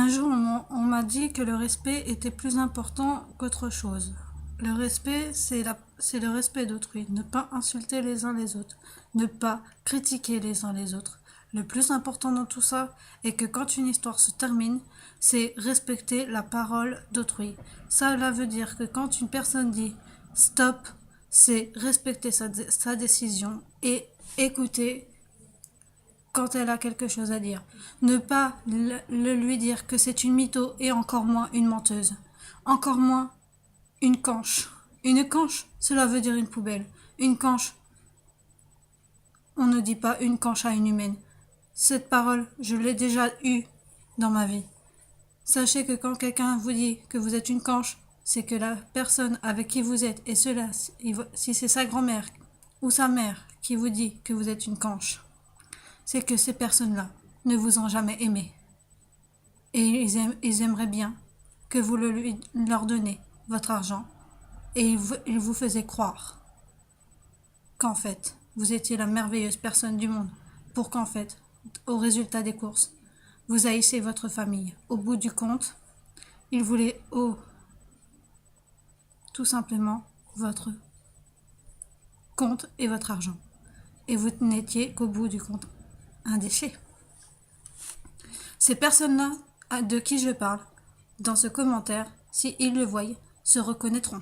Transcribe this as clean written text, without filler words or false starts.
Un jour, on m'a dit que le respect était plus important qu'autre chose. Le respect, c'est le respect d'autrui. Ne pas insulter les uns les autres. Ne pas critiquer les uns les autres. Le plus important dans tout ça est que quand une histoire se termine, c'est respecter la parole d'autrui. Cela veut dire que quand une personne dit stop, c'est respecter sa décision et écouter quand elle a quelque chose à dire. Ne pas lui dire que c'est une mytho et encore moins une menteuse. Encore moins une canche. Une canche, cela veut dire une poubelle. Une canche, on ne dit pas une canche à une humaine. Cette parole, je l'ai déjà eue dans ma vie. Sachez que quand quelqu'un vous dit que vous êtes une canche, c'est que la personne avec qui vous êtes, et cela, si c'est sa grand-mère ou sa mère qui vous dit que vous êtes une canche, c'est que ces personnes-là ne vous ont jamais aimé. Et ils aimeraient bien que vous leur donnez votre argent et ils vous faisaient croire qu'en fait, vous étiez la merveilleuse personne du monde pour qu'en fait, au résultat des courses, vous haïssez votre famille. Au bout du compte, ils voulaient tout simplement votre compte et votre argent. Et vous n'étiez qu'au bout du compte un déchet. Ces personnes-là, de qui je parle, dans ce commentaire, si ils le voient, se reconnaîtront.